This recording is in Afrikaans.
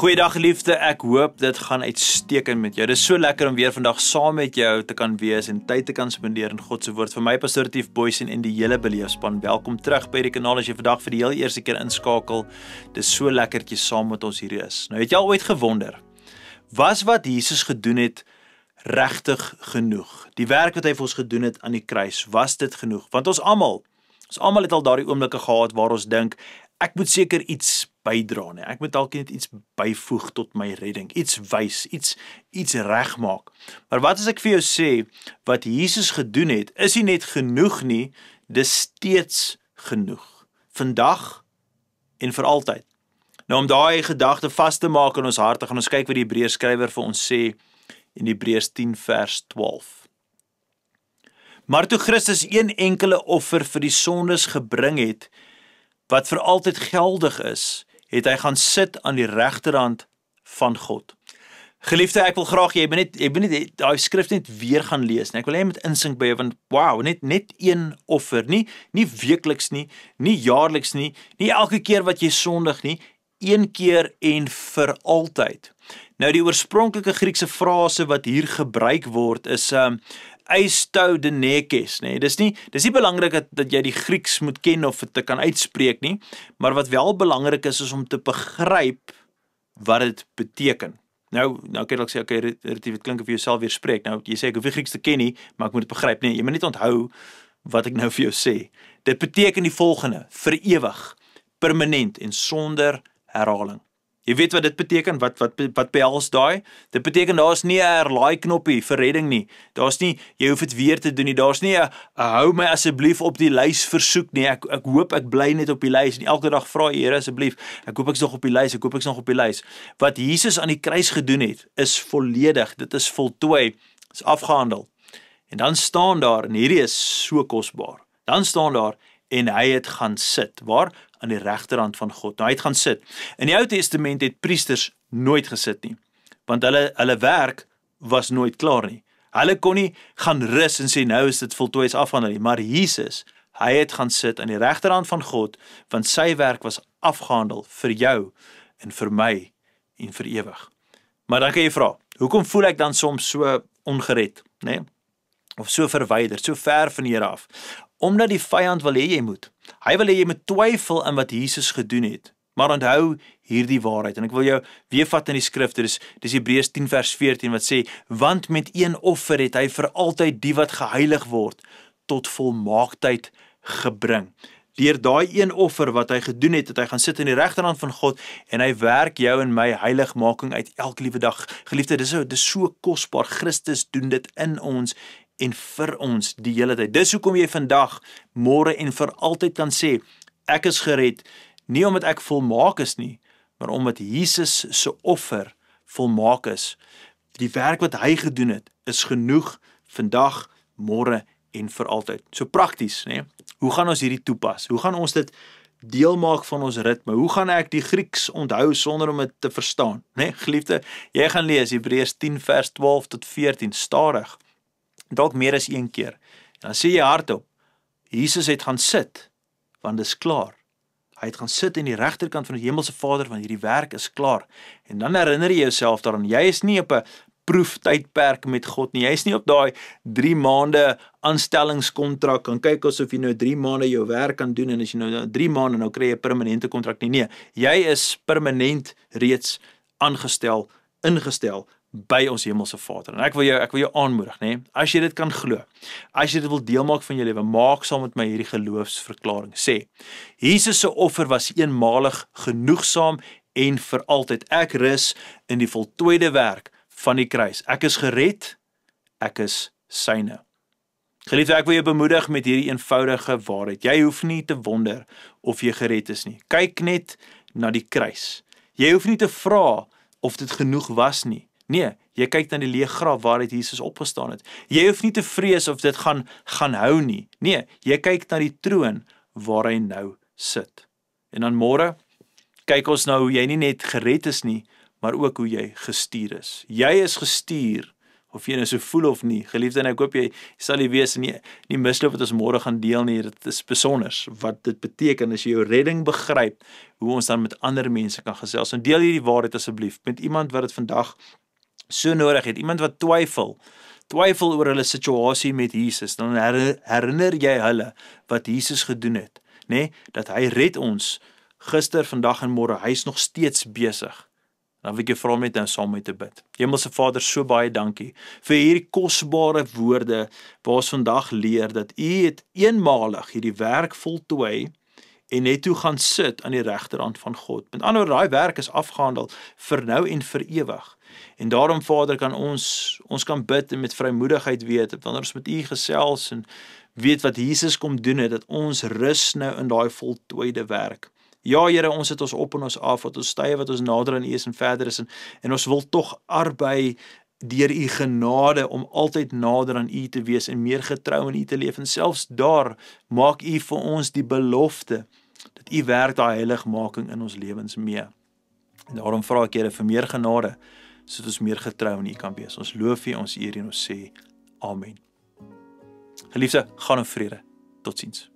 Goeiedag geliefde, ek hoop dit gaan uitstekend met jou. Dit is so lekker om weer vandag saam met jou te kan wees en tyd te kan spandeer in God se woord. Vir my Pastor Tief Boysen en die hele beleefspan, welkom terug by die kanaal as jy vandag vir die heel eerste keer inskakel. Dit is so lekker dat jy saam met ons hier is. Nou het jy al ooit gewonder, was wat Jesus gedoen het regtig genoeg? Die werk wat hy vir ons gedoen het aan die kruis, was dit genoeg? Want ons almal het al daardie oomblikke gehad waar ons dink, ek moet seker iets bydra, nie. Ek moet dalk net iets byvoeg tot my redding, iets wys, iets regmaak. Maar wat as ek vir jou sê, wat Jesus gedoen het, is nie net genoeg nie, dis steeds genoeg. Vandag en vir altyd. Nou om daai gedagte vas te maak in ons harte, gaan ons kyk wat die Hebreërs skrywer vir ons sê in Hebreërs 10 vers 12. Maar toe Christus een enkele offer vir die sondes gebring het, wat vir altyd geldig is, het hy gaan sit aan die regterhand van God. Geliefde, ek wil graag jy moet net daai skrif net weer gaan lees, nie? Ek wil hê jy moet insink by jou, want wow, net een offer, nie weekliks nie jaarliks nie elke keer wat jy sondig nie, een keer en vir altyd. Nou die oorspronklike Griekse frase wat hier gebruik word is eistou de nekes, nee. Dis nie belangrik dat jy die Grieks moet ken of dit te kan uitspreek nie, maar wat wel belangrik is om te begryp wat dit beteken. Nou kan jy dalk sê, okay, relatief, dit klink of jy jouself weer spreek. Nou, jy sê ek hoef nie Grieks te ken nie, maar ek moet dit begryp. Nee, jy moet net onthou wat ek nou vir jou sê. Dit beteken die volgende: vir ewig, permanent en sonder herhaling. Jy weet wat dit beteken, wat behels daai? Dit beteken daar's nie 'n herlaai knoppie vir redding nie. Daar's nie, jy hoef dit weer te doen nie. Daar's nie 'n hou my asseblief op die lys versoek nie. Ek hoop ek bly net op die lys en elke dag vra Here asseblief, ek hoop ek's nog op die lys, Wat Jesus aan die kruis gedoen het, is volledig, dit is voltooi, is afgehandel. En dan staan daar, en hierdie is so kosbaar, dan staan daar, en hy het gaan sit. Waar? Aan die regterhand van God. Nou, hy het gaan sit. In die Ou Testament het priesters nooit gesit nie, want hulle werk was nooit klaar nie. Hulle kon nie gaan rus en sê, nou is dit voltooi, is afgehandel nie. Maar Jesus, hy het gaan sit aan die regterhand van God, want sy werk was afgehandel vir jou en vir my en vir ewig. Maar dan kan jy vra, hoekom voel ek dan soms so ongered, nee? Of so verwyderd, so ver van die Here af? Omdat die vyand wil hê jy moet. Hy wil hê jy moet twyfel in wat Jesus gedoen het. Maar onthou hierdie waarheid, en ek wil jou weer vat in die skrifte, dis Hebreërs 10 vers 14 wat sê, want met een offer het hy vir altyd die wat geheilig word, tot volmaaktheid gebring. Deur daai een offer wat hy gedoen het, hy gaan sit in die regterhand van God, en hy werk jou en my heiligmaking uit elke liewe dag. Geliefde, dis so kosbaar, Christus doen dit in ons, en vir ons die hele tyd. Dis hoekom jy vandag, môre en vir altyd kan sê, ek is gered, nie omdat ek volmaak is nie, maar omdat Jesus se offer volmaak is. Die werk wat hy gedoen het, is genoeg vandag, môre en vir altyd. So prakties, nee? Hoe gaan ons hierdie toepas? Hoe gaan ons dit deel maak van ons ritme? Hoe gaan ek die Grieks onthou sonder om dit te verstaan? Nee, geliefde, jy gaan lees Hebreërs 10 vers 12 tot 14, stadig. Dalk meer as een keer. En dan sê jy hardop, Jesus het gaan sit, want dit is klaar. Hy het gaan sit in die regterkant van die hemelse Vader, want hierdie werk is klaar. En dan herinner jy jouself daaraan, jy is nie op 'n proeftydperk met God nie. Jy is nie op daai 3 maande aanstellingskontrak, kan kyk asof jy nou 3 maande jou werk kan doen, en as jy nou 3 maande, nou kry jy 'n permanente kontrak nie. Nee, jy is permanent reeds ingestel, by ons hemelse Vader. En ek wil jou aanmoedig, nee, as jy dit kan glo, as jy dit wil deelmaak van jou lewe, maak saam met my hierdie geloofsverklaring. Sê, Jesus se offer was eenmalig genoegsaam en vir altyd. Ek rus in die voltooide werk van die kruis. Ek is gered, ek is syne. Geliefde, ek wil jou bemoedig met hierdie eenvoudige waarheid. Jy hoef nie te wonder of jy gered is nie. Kyk net na die kruis. Jy hoef nie te vra of dit genoeg was nie. Nee, jy kyk na die leë graf waar Jesus opgestaan het. Jy hoef nie te vrees of dit gaan hou nie. Nee, jy kyk na die troon waar hy nou sit. En dan môre kyk ons nou hoe jy nie net gered is nie, maar ook hoe jy gestuur is. Jy is gestuur of jy nou so voel of nie. Geliefde, ek hoop jy sal nie wees in die misloop wat ons môre gaan deel nie. Dit is besonders wat dit beteken as jy jou redding begryp, hoe ons dan met ander mense kan gesels. En deel hierdie waarheid asseblief met iemand wat dit vandag so nodig het, iemand wat twyfel oor hulle situasie met Jesus, dan herinner jy hulle wat Jesus gedoen het, nê? Dat hy red ons gister, vandag en môre. Hy is nog steeds besig. Dan wil ek jou vra om net nou saam met te bid. Hemelse Vader, so baie dankie vir hierdie kosbare woorde waar ons vandag leer dat U het eenmalig hierdie werk voltooi en net toe gaan sit aan die regterhand van God. Met ander woorde, daai werk is afgehandel vir nou en vir ewig. En daarom, Vader, kan ons kan bid en met vrymoedigheid weet, wanneer ons met U gesels en weet wat Jesus kom doen het, dat ons rus nou in daai voltooide werk. Ja, Here, ons het ons op en ons af, wat ons tye wat ons nader aan U is en verder is, en ons wil tog arbei deur U genade om altyd nader aan U te wees en meer getrou in U te leef. En selfs daar maak U vir ons die belofte dat U werk daai heiligmaking in ons lewens mee. En daarom vra ek, Here, vir meer genade, sodat ons meer getrou in U kan wees. Ons loof U, ons eer U en ons sê Amen. Geliefde, gaan in vrede. Totsiens.